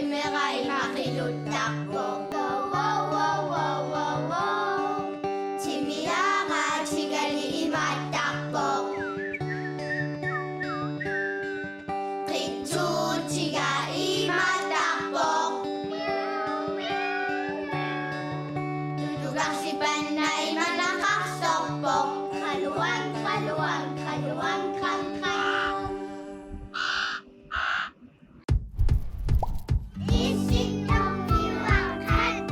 Meray makilutak ko. Wow, wow, wow, wow, wow, wow. Chimiyaga chigali imatak ko. Kitsu chiga imatak ko. Dudugak si Panay malakaksokpok. Kaluwang, kaluwang, kaluwang, kakay. Isip ng iwangkat.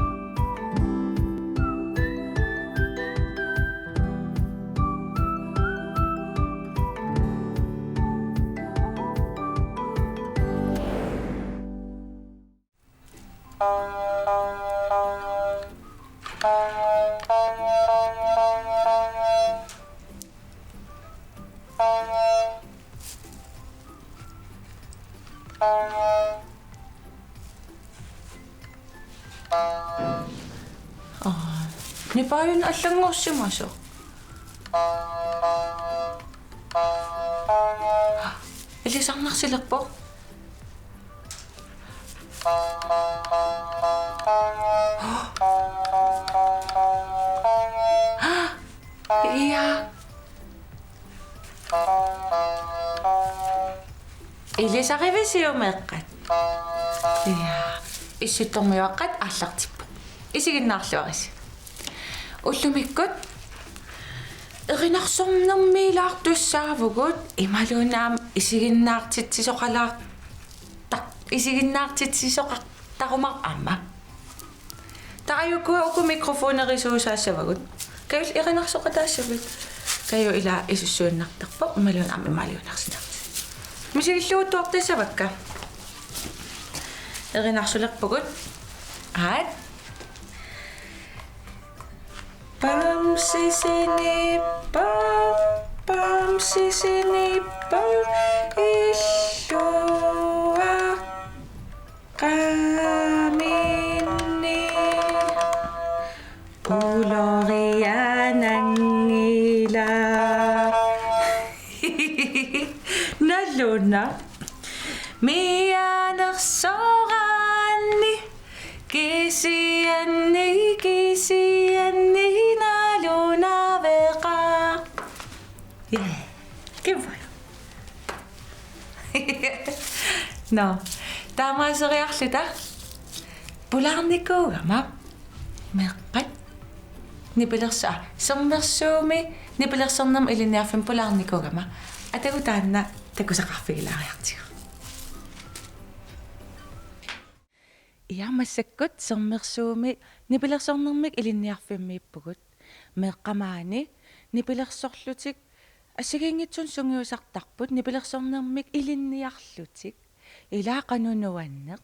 Ni pa yun alangos si Maso. Ilisang naksilak po. Iiyak. Ilisa kay siyo merkat. Iiyak. Isitong mewakat alak tipo. Isigin naksilakis. Ullumikkut erinaqsornam miilaartussaavagut imalunaam isiginnaartitsisoqalaaq isiginnaartitsisoqartarumaq amma taayukua uku mikrofonerisuusaassavagut kayul erinaqsoqataassavut kayu ila isussuunnartarpo imalunaam imaluunarsinarti misigilluutuartassavakka erinaqsulerpugut aat Pam sisini pam illua kamini pulorianangila naluna mianaksorani kisianni naluna veka. Yeah, give it. No, tama sa reaksita. Pularniko gama. Merkat. Nipilersa. Sommersumi. Nipilersonnam ilinnerfen pularniko gama. Ategu tanna. Tegu sa kafila reaktio. Iya masakut sommersumi. Nipilersonnamik ilinnerfemmiippugut. Meqqamaani nipilersorlutik асигингитсун сунгиусартарпут нипилерсорнэрмик илинниарлутик илаақанунуаннеқ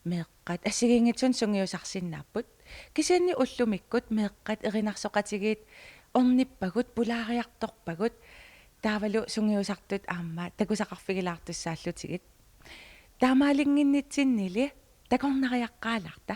меэққат асигингитсун сунгиусарсиннааппут кисианни уллумиккут меэққат эринарсоқатигиит орниппагут пулаариарторпагут таавалу сунгиусартут аама такусақарфигилаартуссааллутигит таамаалингиннитсиннили такорнариаққааларта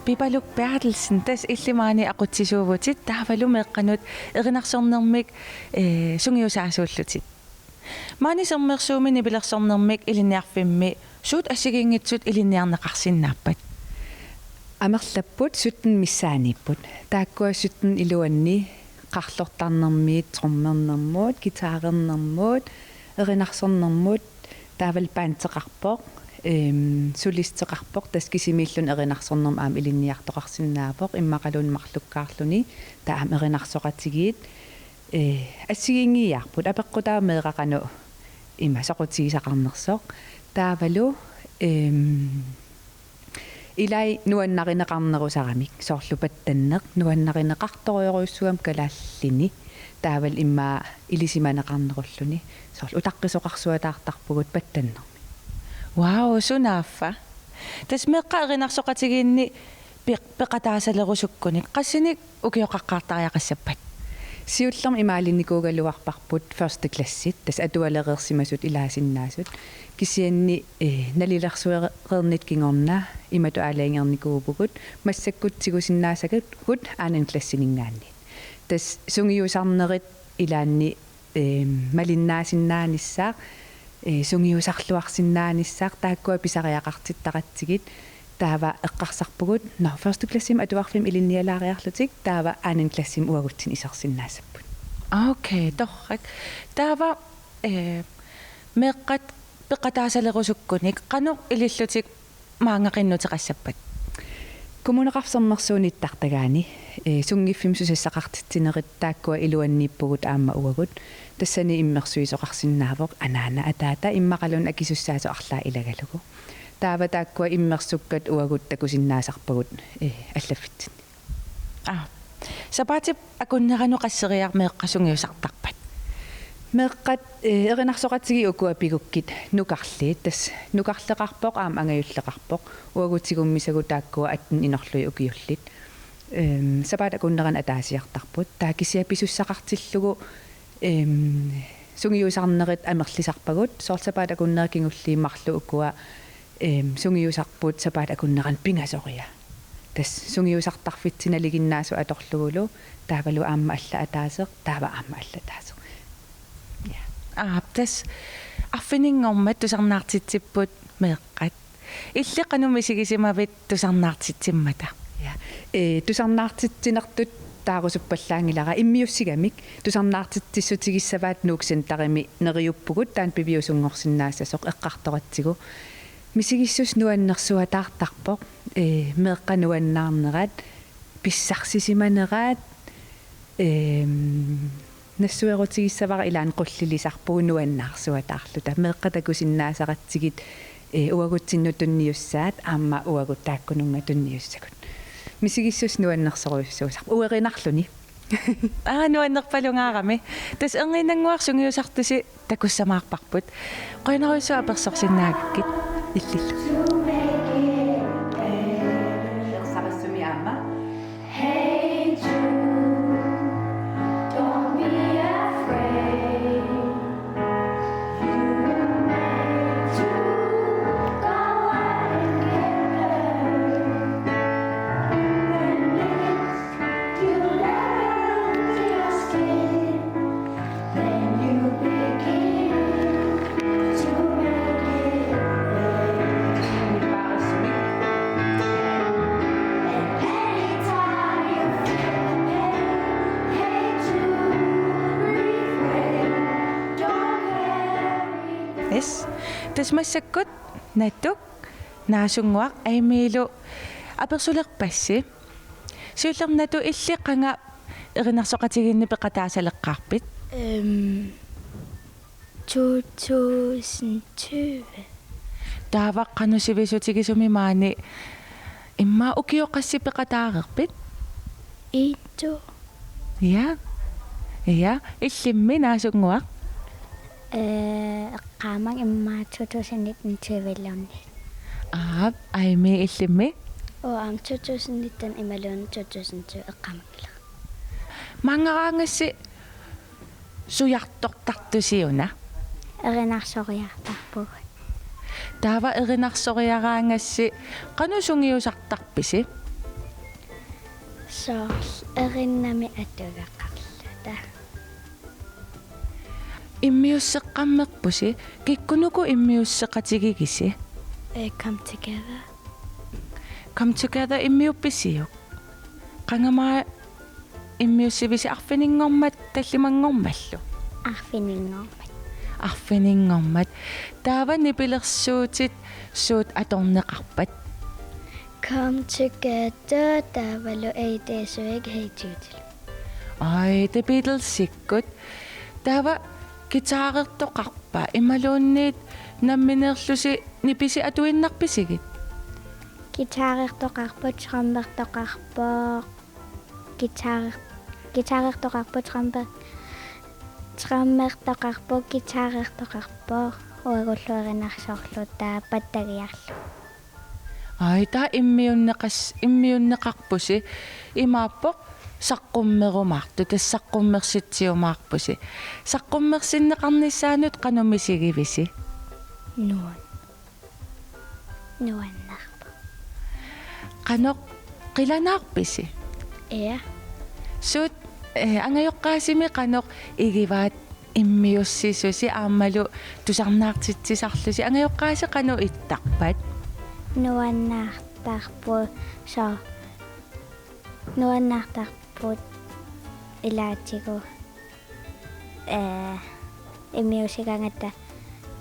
Pipaluk Bertelsen tas illimaani aqutsisuuvutit taavalu meeqqanut erinarsornermik sungiusaasuullutit. Maani sermersuumi nipilersornermik iliniarfimmi suut assigiingitsut iliniarneqarsinnaappat. Amerlapput sutten missaanipput. Taakkua sutten iluanni qarlortarnermiit trommernermuut gitaareernermuut erinarsornermuut taaval paanteqarpoq sulisteqarpoq taskisimillun erinarsornerm aam iliniartoqarsinnaapoq immaqalun marlukkaarluni taam erinarsoqatigiit assigiingiiarput apeqqutaa meeqaqanu ima soqutigisaqarnersoq taavalu ilai nuannarineqarnerusaramik soorlupattanneq nuannarineqartoriorussuam kalaallini taaval imma ilisimaneqarnerulluni soorlu utaqqisoqarsuataartarpugut pattannermi. Wow, sunaaffa. Tas meeqqa erinarsoqatigiinni peqataasalerusukkunik qassinik ukioqaqqaartariaqassappat. Siullerm imaalinikuugaluarparput første klassit tas atualereersimasut ilaasinnaasut kisianni nalilersuereernit kingorna imatu aalaingernikууpugut massakkutsigusиннаасакут хут aanan klassiningaanni tas sungiusarnerit ilaanni malinnaasinnaanissaaq sungiusarluarsinnaanissaaq taakkua pisariaqartittaqatsigit taava eqqarsarpugut no første klassim atuarfim ilinnialaariarlutik taava aanan klassim uagutsin isarsinnaasapput. Okay, torrak. Taava meeqqat peqataasalerusukkunik qanu ilillutik maangaqinnutiqassappat. Kommuneqarsermersuunittartagaani sungiffim susassaqartitsinerit taakkua iluanniippugut aamma uagut tassani immersuisoqarsinnaapoq anaana ataata immaqalun akisussaaso arlaa ilagalugu taava taakkua immersukkat uagut takusinnaasarpagut allaffitsin. Sapaatip akunneranu qasseriaq meeqqasungiusartarpat. Meeqqat erinarsoqatsigi ukuapigukkit nukarliit tas nukarleqarpoq aam angajulleqarpoq uagutsigummisagu taakkua atten inorlui ukiullit sapaat akunneran ataasiartarput taakisia pisussaqartillugu sungiusarnerit amerlisarpagut soorsapaat akunnerkingulliimmarlu ukua sungiusarput sapaat akunneran pingasoria tas sungiusartarfitsinaliginnaasu atorlugulu taavalu aamma alla ataaseq taava aamma alla ataaseq. Tas affininngormat tusarnaartitsipput meeqqat illeqanumisigisimaavit tusarnaartitsimmata. Tusarnaartitsinertut taarusuppallaangilara immiussigamik tusarnaartitsissutigisavaat nuuksen tarimi neriuppugut taan piviusungorsinnaasasoq eqqartoratsigu misigissus nuannersuataartarpoq meeqqanuannaarnerat pissarsisimанераат насsuerutigissavara ilaan qullilisarpugu nuannaarsuataarluta meeqqatakusinnaasaqatsigit uagutsinnu tunniussaat aamma uagut taakkununga tunniussakut misigissus nuannersoruissuusar uerinarluni nuannerpalungaarami tas enginanguarsungiusartusi takussamaarparput qoinaruissu apersorsinnaagakkit illillu sarassumi aamma Hey Jude, don't be afraid. You were meant to go out and get hurt. When you learn your skin, then you begin to make it right. And anytime you feel the pain, hey Jude, breathe rain. Don't carry Yes. Tas massakkut natuk naasunguaq aimiilu apersulerpassi suullernato illiqanga erinarsoqatiginni peqataasaleqqaarpit 2020. taavaqqanusivisutikisumi maani imma ukioqassi peqataareerpit Ito. ja illimmi naasunguaq Qaamang imma 2019 aimi illimmi am 2019 imalun 2020 qaamangila. mangaraangassi sujartortartusiuna Erinarsoриartarpug. taava erinarsoриараанgassi qanusungiusartarpisi Så erinnami atugaqqarluta. Immiusseqqammerpusi kikkunuku immiusseqatigigisi. Come together. Come together immiuppisiuq. Qangamaa immiussivisi arfininngermat tallimangormallu. Arfininngormat. Arfininngermat taava nipilersuutit suut atorneqarpat. Come together tavalu ei teesuig heituutil. Ai the Beatles sikkut taava gitaarertoqarpa imaluunniit namminerlusi nipisi atuinnarpisigit. Gitarertoqarput trammertoqarpoq. Gitarertoqarput trammertoqarpoq gitarertoqarpoq. Uagulluerinarsorluta pattagiarlu. Ai taa immiunneqarpusi imaappoq saqqummerumaartu tassaqqummерситсиумаарпуси saqqummersinneqarnissaanut qanumisigivisi Nuannarpa. qanoq qilanaarpisi Ja. suut angajoqqaasimi qanoq igivaat immiussisusi aammalu tusarnaartitsisarlusi angajoqqaasi qanu ittarpat Nuannartarput ilaatigu immiusikangatta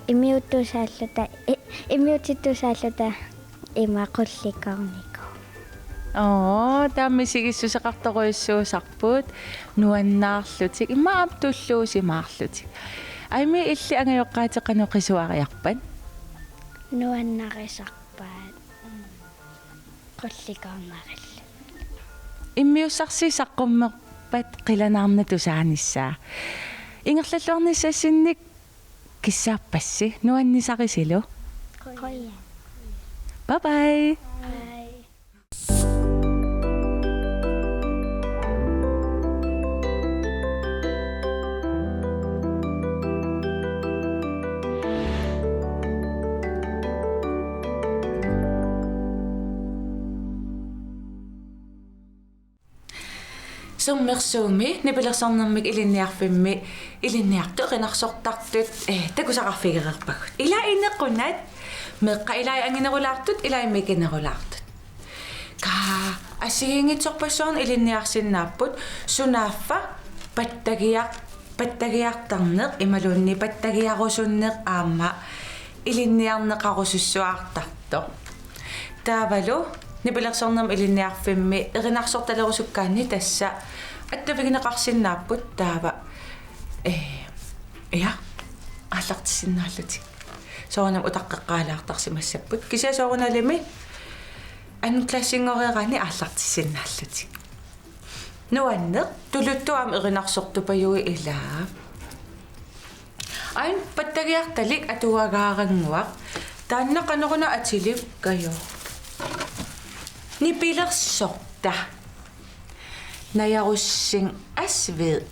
immiutittusaalluta imaqullikorniku. taamisigissuseqartoruissuusarput nuannaarlutik immaam tulluusimaarlutik aimi illi angajoqqaatiqanuqisuariarpan Nuannarisarpaat qullikornarill. иммиуссарси саққуммерпат қиланаарна тусааниссаа ингерллуарниссассинник киссааппасси нуаннисарисилу Qoya. бай бай Bye. суммерсууми нипилерсарнэрмик илинниарфимми илинниарту qinarsortartut takusaqarfigерерпагут ила инеққунат меққа илай ангинерулаартут илай микинерулаартут ка асигингитсорпассуарни илинниарсиннааппут сунааффа паттагиартарнеқ ималуунни паттагиарусуннеқ аама илинниарнеқарусуссуаартарто таавалу нипилерсорнерм илинниарфимми эринарсорталерусуккаанни тасса аттавигинеқарсиннааппут таава аллартиссиннааллутик соонам утаққеққаалаартарсимассаппут кисасоорналими анклассингориерани аллартиссиннааллутик нуаннеқ тулуттуам эринарсортупаюи илаа айн паттагиарталик атуагаарангуақ тааннеқанеруна атилип кайо нипилерсорта наяруссын асвед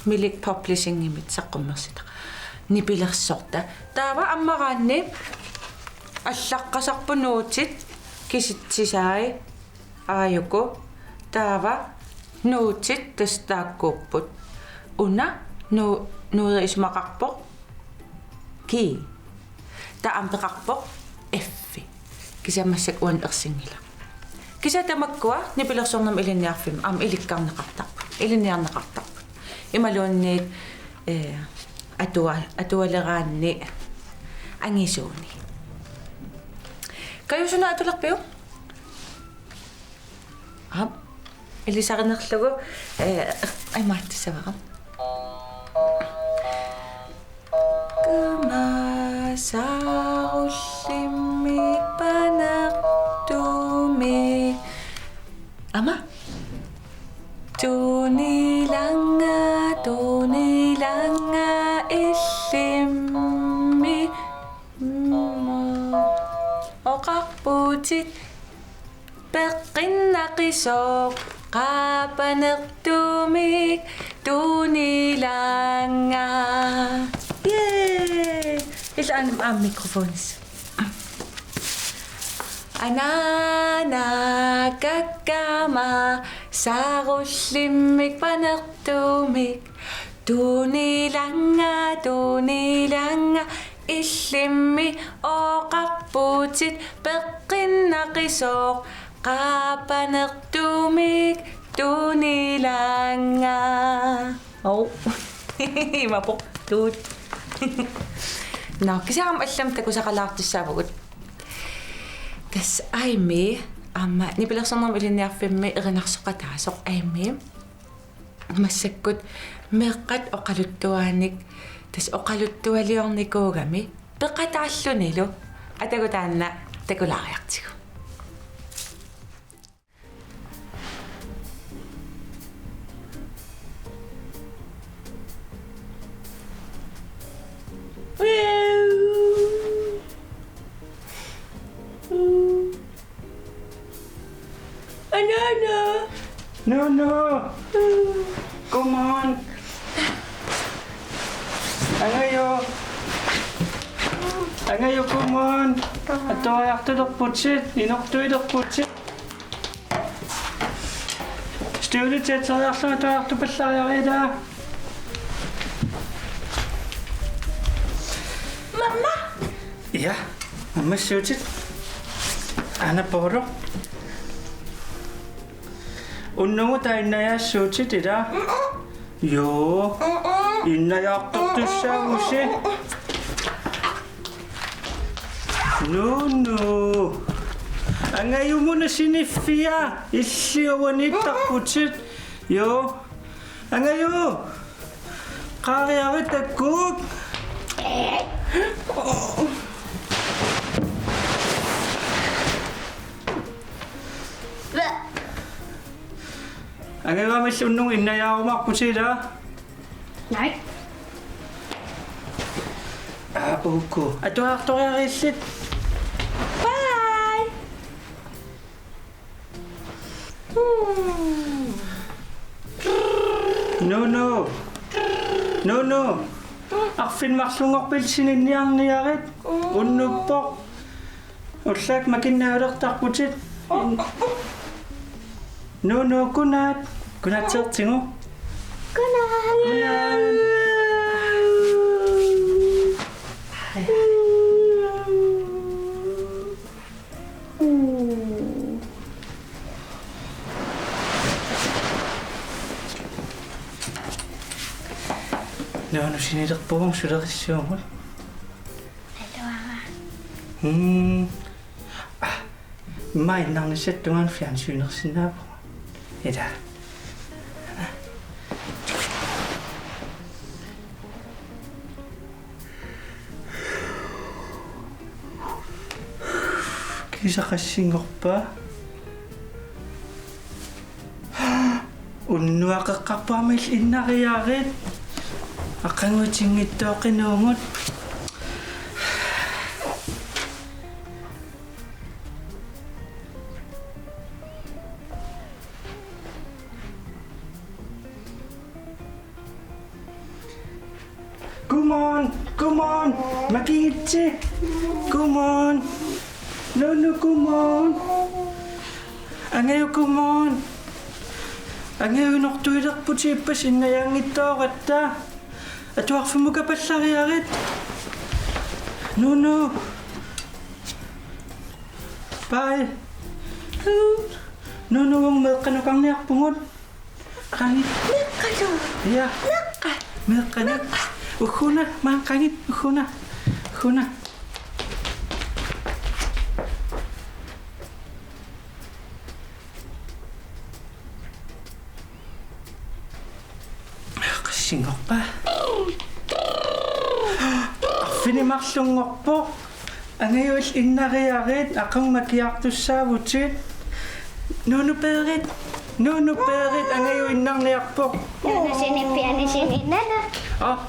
милик publishing-имит саққуммерсита нипилерсорта таава аммараанни аллаққасарпунуутит киситсисааи ааюку таава нуутит тастааккууппут уна нуерисмақарпоқ ки таампеқарпоқ эффи кисамассак уан ерсингила кисатамаккуа нипилерсорнам илинниарфим аам иликкарнеқартарпут илинниарнеқартарпут ималуунниит атуалераанни ангисууни каюсуна атулерпиу илисарнерлугу аймааттисавара камасаруллимми панартуми ама туниланга иллимми оқарпутит пеққиннақисоо қапанертумик туниланга илаан микрофонис Anana kakama Saarull'immik panertuumik tuunilanga illimmi oqarpuutit peqqinnaqisoq qaapanertuumik tuunilanga. Oh. Mapok tuut. No, kisam allam takusaqalaartissaavugut. Tas aimi amma nipilersarnermi ilinniarfimmi erinarsoqataasoq aimi massakkut meeqqat oqaluttuaanik tas oqaluttualiornikuugami peqqataallunilu atagutaanna takulaariartigu. No. Come on. Angayo, come on. Atoyartulerputsit, inortuilerputsit. Stiulitetserjarluna atoyartupallariarida. Mamma! Ja, mamma suutit. Anna poro. Unnugu tainnajaassuutit ila. Joo. Innajaartortussaavusi. No. Angayumuna siniffia. Illiuvanittarputit. Joo. Angayu. Qaariarit Angawamis unnung innayaarumarputila. Nej. Okay. Atuartoriarillit. Bye! No. Arfinmarlungorpil sininniarniarit. Unnuppoq. Ullak makinnaalertarputit. No, godnat. Godnat sertingu. Godnat. No, sinilerpugum sulerissuumul. Mainnarnisattungaan fjernsynersinnaapua. Ida. Kisaqassingorpa. Unnuaqeqqarpaamil innariaarit. Aqangutinngittoqinuungut. Come on. Makingitsi. Come on. No, come on. Angayo, come on. Angayo nortuilerputippas innajaangittoqatta. Atuarfumukapallariarit. No. Bye. No, meqqanuqarniarpungut. Qangit. Meqqalu. Ja. Meqqanut. Ukhuna, qangit. Ukhuna. Qassingorpa. Arfinimarlungorpoq. Angayuil innariarit aqangmakiartussaavutit. No peerit. Angayu innarniarpoq. Nana sini. Nana. Oh.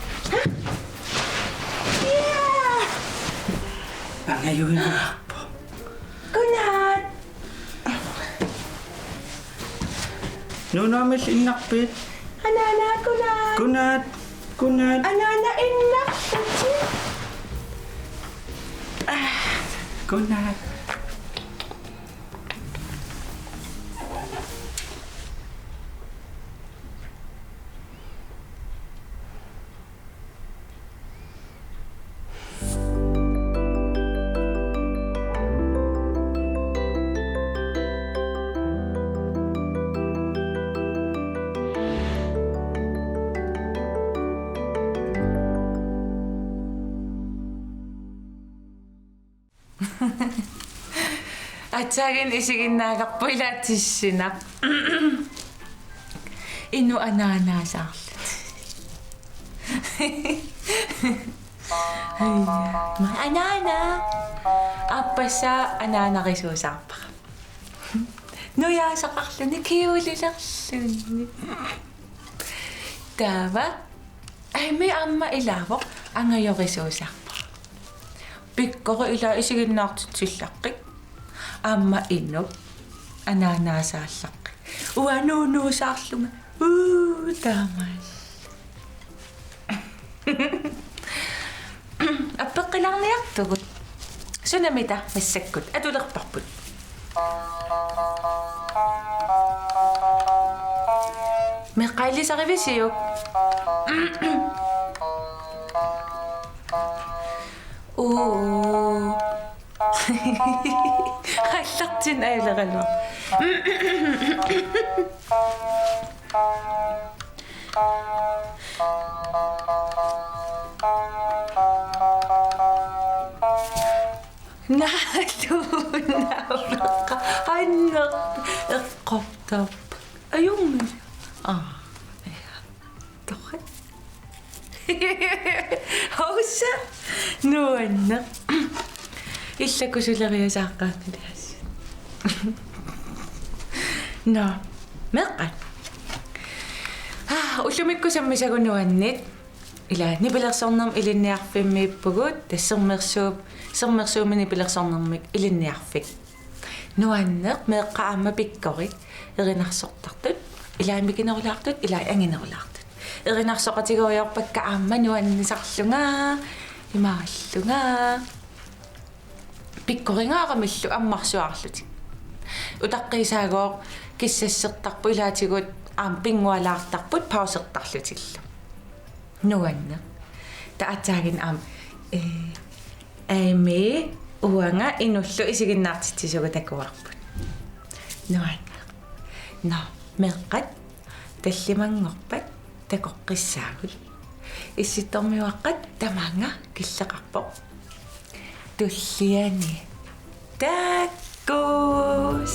Angayu innarpoq. Godnat! Amil innarpit. Anana, godnat! Godnat. Anana, innarputit! Godnat. атсаагийн исигиннаагарпу илаатиссина инну анаанасаарлут ма анаана аппаса анаанарисуусаарпара нуяасақарлуни киулилерлуни тава айми амма илаавоқ ангайорисуусаарпара пиккоро ила исигиннаартитсиллаққик амма иннуп анаанасааллаққи уануунуусаарлунга таамаас аппеққиларниартугут сунамита массаккут атулерпарпут меққайлисаривисиу оо хайллартин айлералуа наалуунаақа аннер эққортап аюумми торре хауса нуанна иллакусулериасааққаатилиас на меққа уллумиккусаммисагунуаннит ила нипилерсорнерм илинниарфиммииппугут сермерсуумини пилерсорнермик илинниарфик нуаннеқ меққаама пиккори эринарсортартут илаамикинерулаартут илаа ангинерулаартут эринарсоқатигориорпакка аама нуаннисарлунгаа имааллунгаа пиккоринаарамиллу аммарсуаарлути утаққисаагоо киссассертарпу илаатигут аам пингуалаартарпут паусертарлутилла нуанна таатаагин аам эми уанга инуллу исигиннаартитсисуга такуарпут нуанна на меққат таллимангорпат такоққиссаагул исситормиуаққат тамаанга киллеқарпоқ туллиани таккус